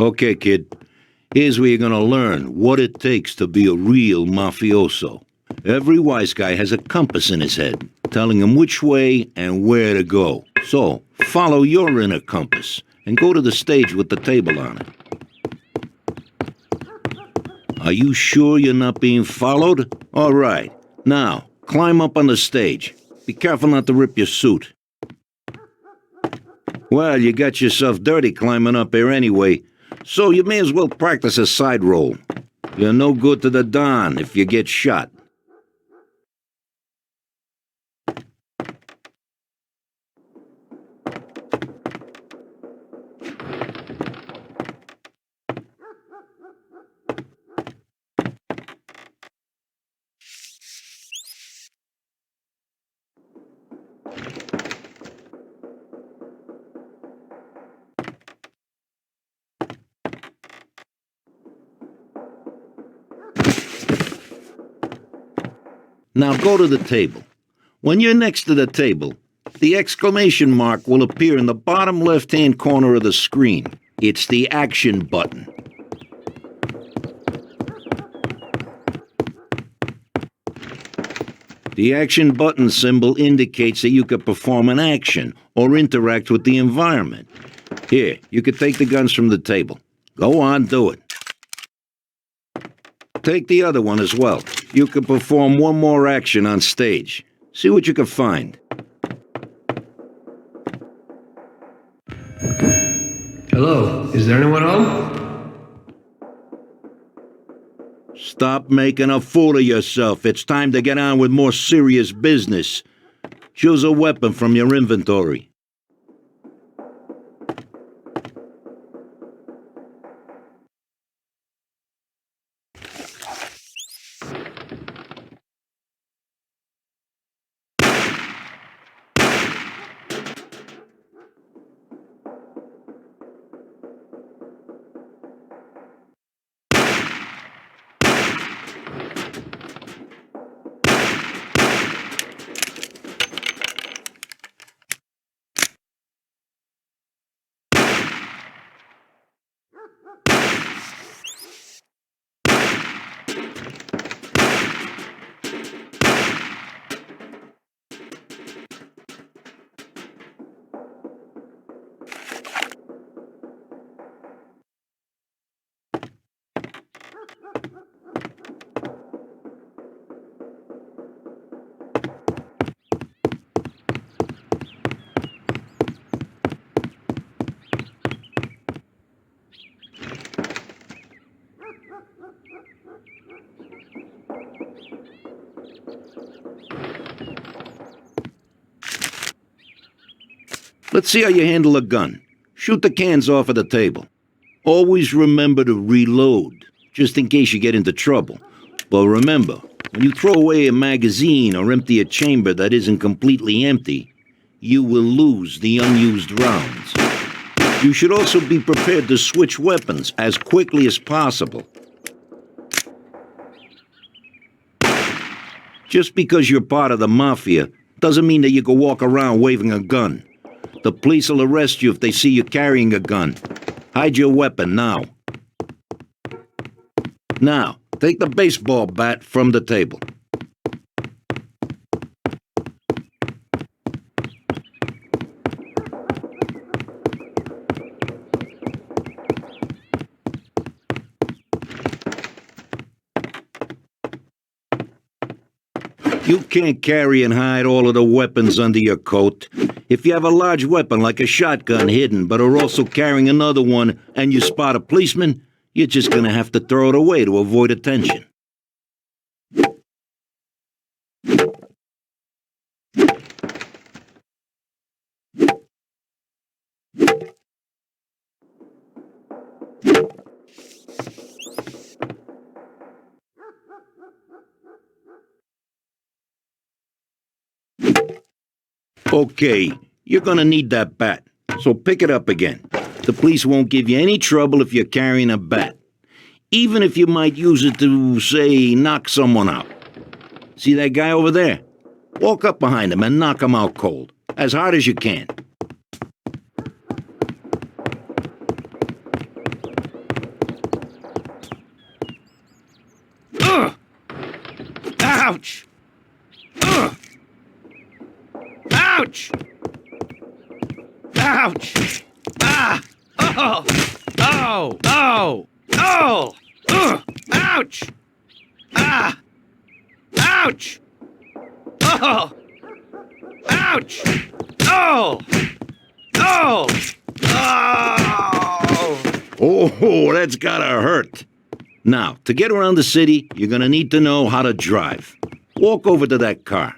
Okay, kid. Here's where you're gonna learn what it takes to be a real mafioso. Every wise guy has a compass in his head, telling him which way and where to go. So, follow your inner compass and go to the stage with the table on it. Are you sure you're not being followed? All right. Now, climb up on the stage. Be careful not to rip your suit. Well, you got yourself dirty climbing up here anyway, so you may as well practice a side roll. You're no good to the Don if you get shot. Now go to the table. When you're next to the table, the exclamation mark will appear in the bottom left-hand corner of the screen. It's the action button. The action button symbol indicates that you can perform an action or interact with the environment. Here, you can take the guns from the table. Go on, do it. Take the other one as well. You can perform one more action on stage. See what you can find. Hello, is there anyone home? Stop making a fool of yourself. It's time to get on with more serious business. Choose a weapon from your inventory. Let's see how you handle a gun. Shoot the cans off of the table. Always remember to reload, just in case you get into trouble. But remember, when you throw away a magazine or empty a chamber that isn't completely empty, you will lose the unused rounds. You should also be prepared to switch weapons as quickly as possible. Just because you're part of the Mafia doesn't mean that you can walk around waving a gun. The police will arrest you if they see you carrying a gun. Hide your weapon now. Now, take the baseball bat from the table. You can't carry and hide all of the weapons under your coat. If you have a large weapon like a shotgun hidden but are also carrying another one and you spot a policeman, you're just gonna have to throw it away to avoid attention. Okay, you're gonna need that bat, so pick it up again. The police won't give you any trouble if you're carrying a bat, even if you might use it to, say, knock someone out. See that guy over there? Walk up behind him and knock him out cold, as hard as you can. Ouch! Ouch! Ah! Oh! Oh! Oh! Oh! Ouch! Ah! Ouch! Oh! Ouch! Oh! Oh! Oh! Oh, that's gotta hurt. Now, to get around the city, you're gonna need to know how to drive. Walk over to that car.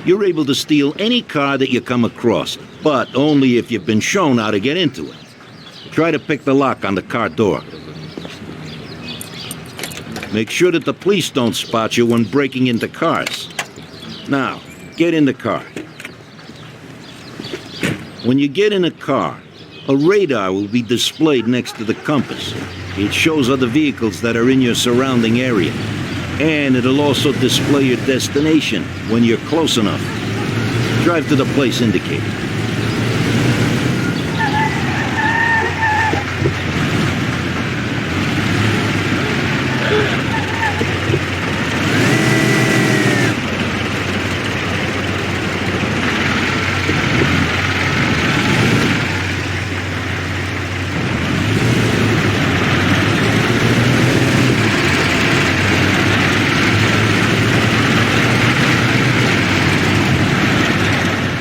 You're able to steal any car that you come across, but only if you've been shown how to get into it. Try to pick the lock on the car door. Make sure that the police don't spot you when breaking into cars. Now, get in the car. When you get in a car, a radar will be displayed next to the compass. It shows other vehicles that are in your surrounding area. And it'll also display your destination when you're close enough. Drive to the place indicated.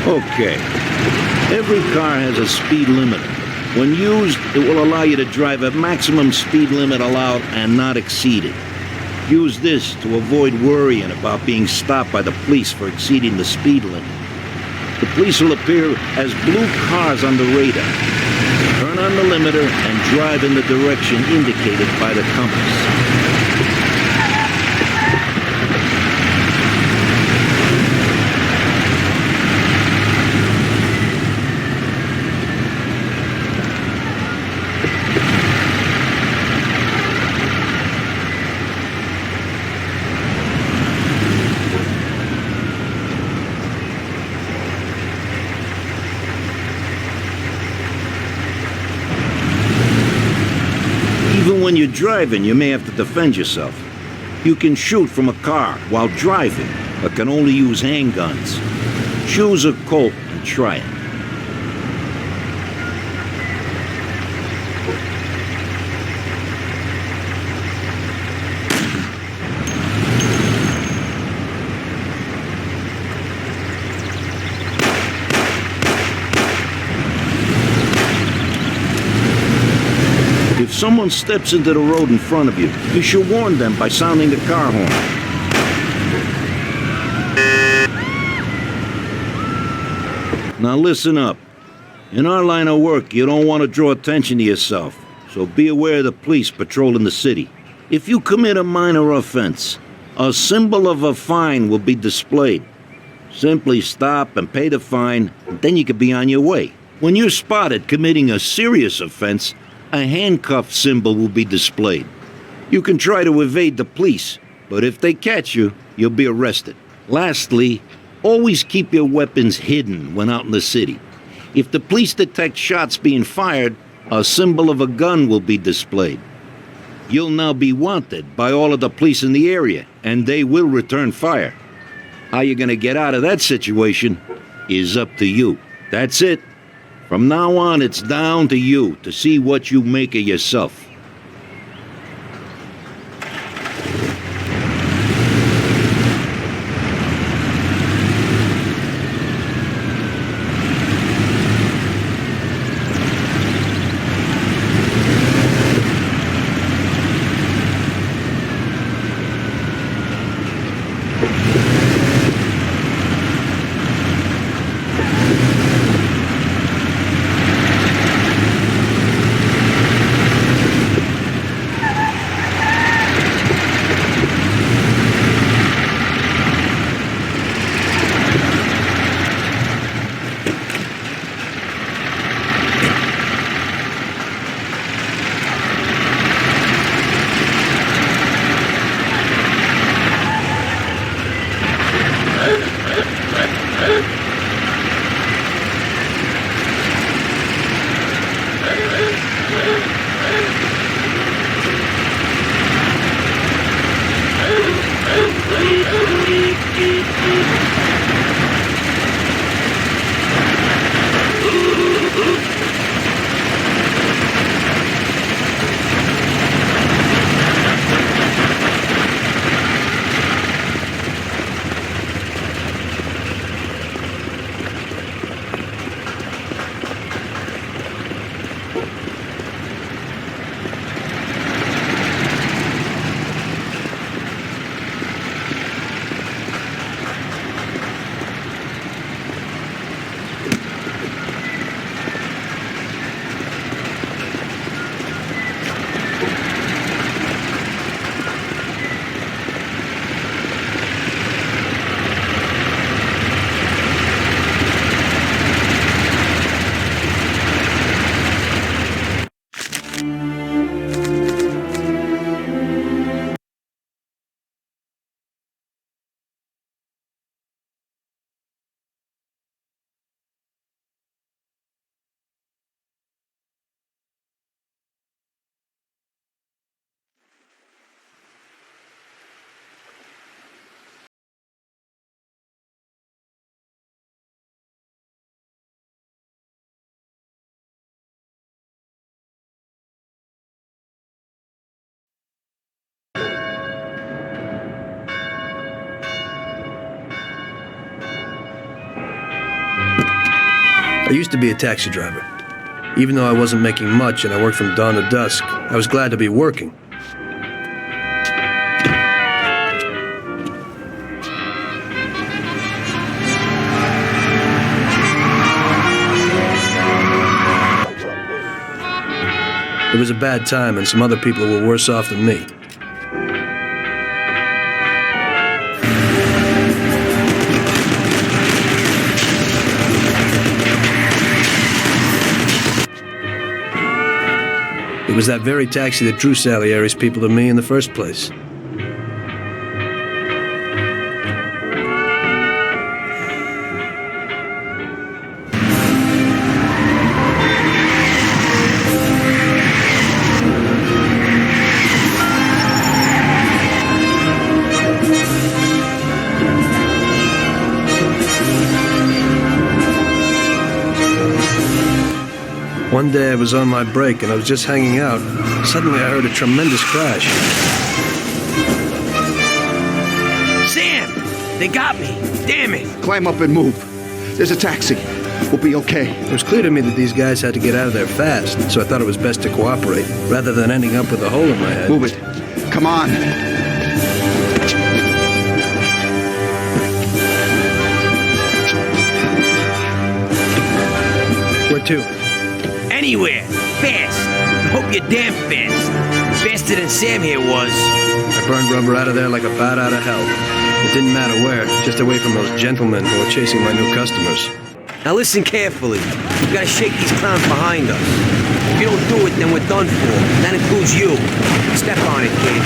Okay. Every car has a speed limiter. When used, it will allow you to drive at maximum speed limit allowed and not exceeded. Use this to avoid worrying about being stopped by the police for exceeding the speed limit. The police will appear as blue cars on the radar. Turn on the limiter and drive in the direction indicated by the compass. Even when you're driving, you may have to defend yourself. You can shoot from a car while driving, but can only use handguns. Choose a Colt and try it. If someone steps into the road in front of you, you should warn them by sounding the car horn. Now listen up. In our line of work, you don't want to draw attention to yourself, so be aware of the police patrolling the city. If you commit a minor offense, a symbol of a fine will be displayed. Simply stop and pay the fine, and then you can be on your way. When you're spotted committing a serious offense, a handcuff symbol will be displayed. You can try to evade the police, but if they catch you, you'll be arrested. Lastly, always keep your weapons hidden when out in the city. If the police detect shots being fired, a symbol of a gun will be displayed. You'll now be wanted by all of the police in the area, and they will return fire. How you're gonna get out of that situation is up to you. That's it. From now on, it's down to you to see what you make of yourself. I used to be a taxi driver. Even though I wasn't making much and I worked from dawn to dusk, I was glad to be working. It was a bad time, and some other people were worse off than me. It was that very taxi that drew Salieri's people to me in the first place. One day I was on my break and I was just hanging out. Suddenly I heard a tremendous crash. Sam! They got me! Damn it! Climb up and move. There's a taxi. We'll be okay. It was clear to me that these guys had to get out of there fast, so I thought it was best to cooperate, rather than ending up with a hole in my head. Move it. Come on. Where to? Anywhere! Fast! I hope you're damn fast. Faster than Sam here was. I burned rubber out of there like a bat out of hell. It didn't matter where, just away from those gentlemen who were chasing my new customers. Now listen carefully. We gotta shake these clowns behind us. If you don't do it, then we're done for. That includes you. Step on it, kid.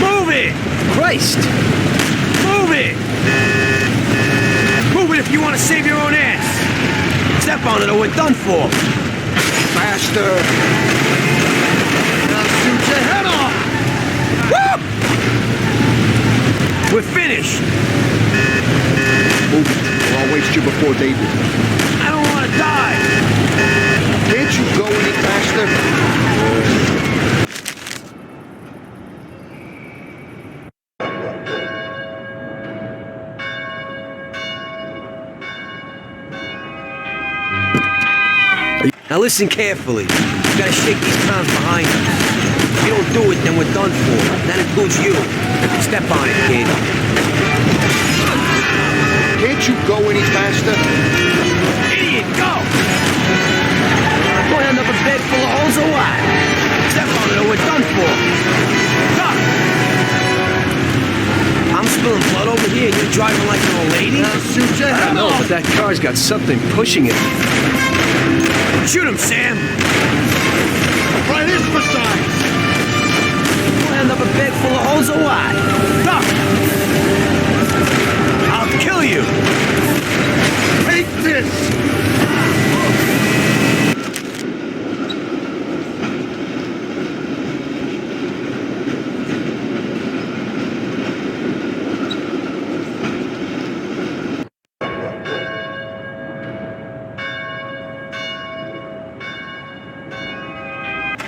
Move it! Christ! Move it! Move it if you want to save your own ass. Step on it or we're done for. Faster. I'll shoot your head off. Woo! We're finished. Move it, or I'll waste you before they do. I don't want to die. Can't you go any faster? Now listen carefully. We gotta shake these clowns behind us. If you don't do it, then we're done for. That includes you. Step on it, kid. Can't you go any faster? Idiot, go! We'll end up a bed full of holes or what? Step on it or we're done for. Stop! I'm spilling blood over here and you're driving like an old lady? I'll shoot your head No, off. but that car's got something pushing it. Shoot him, Sam! Right is for size. We'll end up a bed full of holes or what? Stop! I'll kill you! Take this.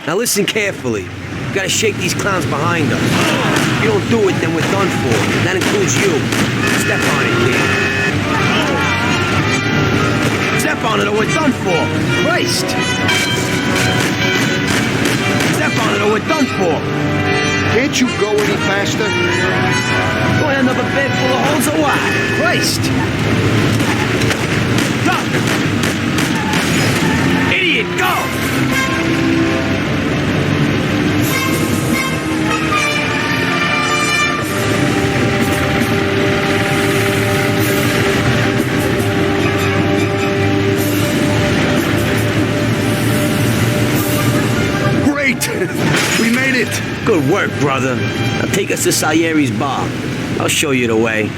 Now listen carefully. We gotta shake these clowns behind us. If you don't do it, then we're done for. That includes you. Step on it, kid. Step on it or we're done for. Christ! Step on it or we're done for. Can't you go any faster? We'll end up a bed full of holes or what? Christ! Stop! Idiot, go! We made it! Good work, brother. Now take us to Salieri's bar. I'll show you the way.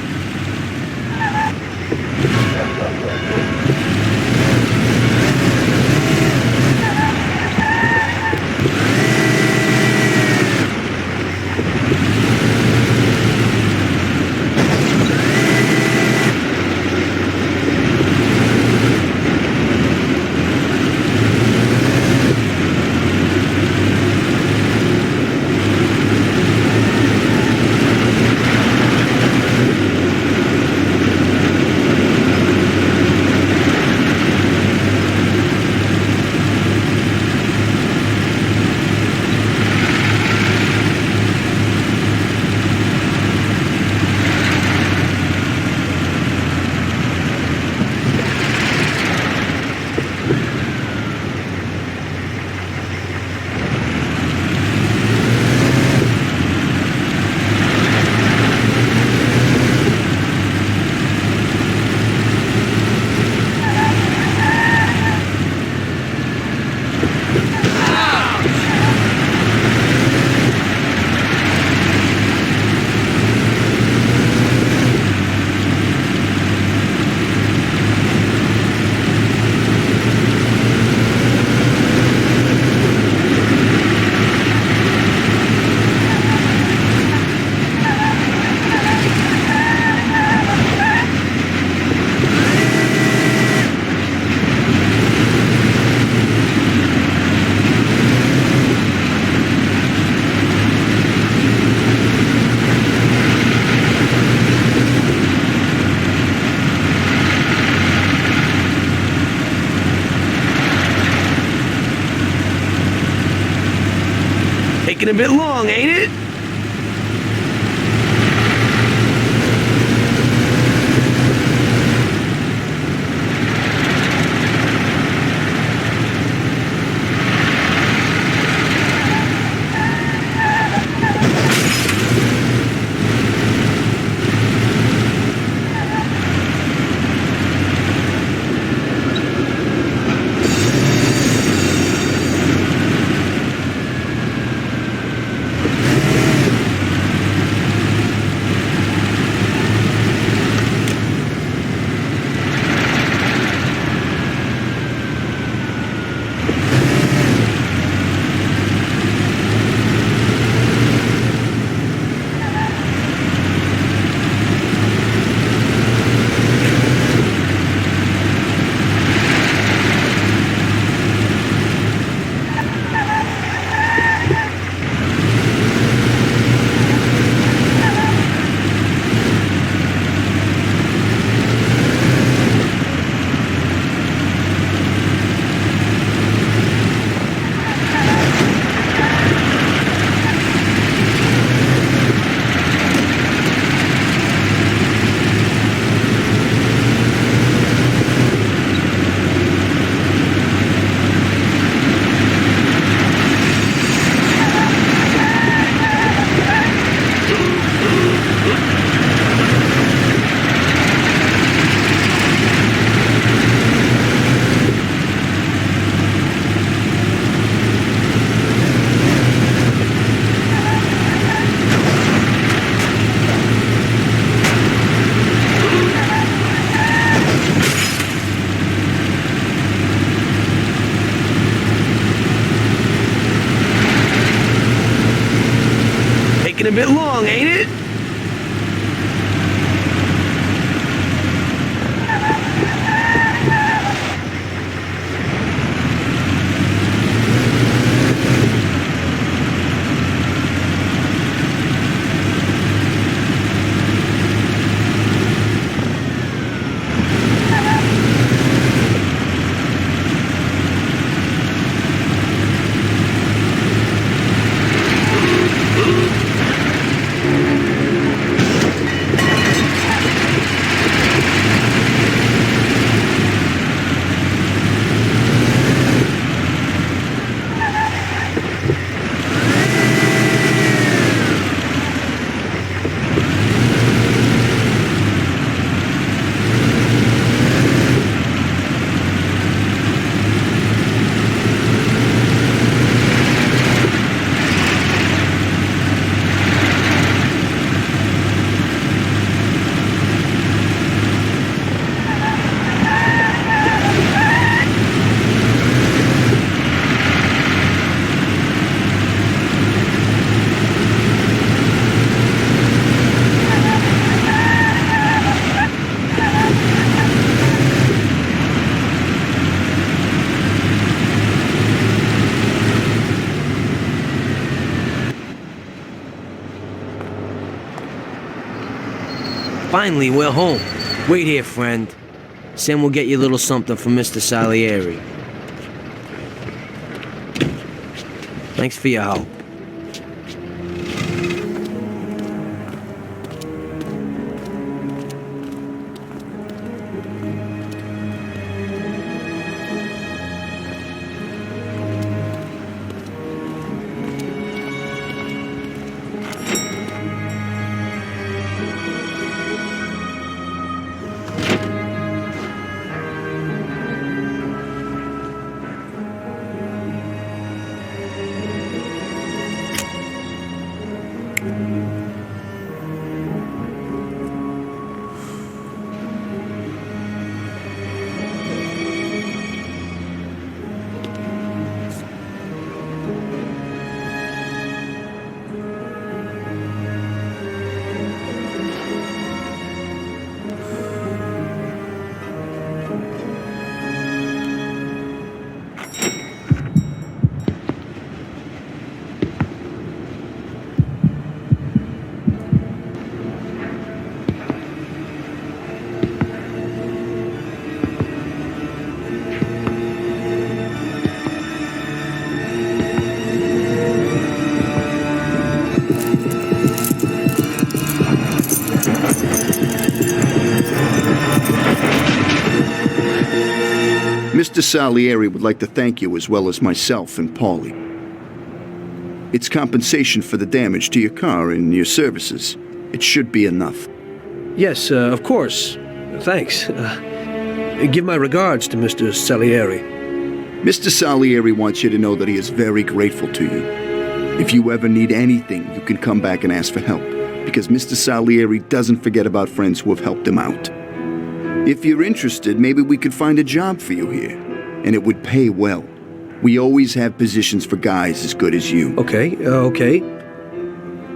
Taking a bit long, ain't it? A bit long, ain't it? Finally, we're home. Wait here, friend. Sam will get you a little something from Mr. Salieri. Thanks for your help. Mr. Salieri would like to thank you as well as myself and Paulie. It's compensation for the damage to your car and your services. It should be enough. Yes, of course. Thanks. Give my regards to Mr. Salieri. Mr. Salieri wants you to know that he is very grateful to you. If you ever need anything, you can come back and ask for help, because Mr. Salieri doesn't forget about friends who have helped him out. If you're interested, maybe we could find a job for you here, and it would pay well. We always have positions for guys as good as you. Okay.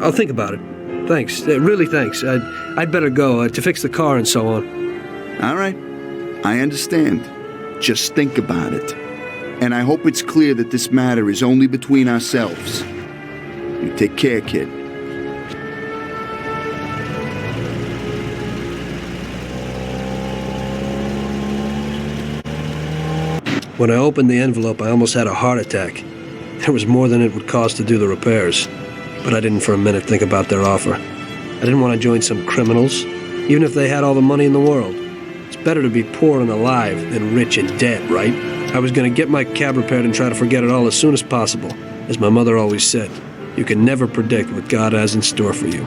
I'll think about it. Thanks. Really thanks. I'd better go to fix the car and so on. All right. I understand. Just think about it. And I hope it's clear that this matter is only between ourselves. You take care, kid. When I opened the envelope, I almost had a heart attack. There was more than it would cost to do the repairs. But I didn't for a minute think about their offer. I didn't want to join some criminals, even if they had all the money in the world. It's better to be poor and alive than rich and dead, right? I was going to get my cab repaired and try to forget it all as soon as possible. As my mother always said, you can never predict what God has in store for you.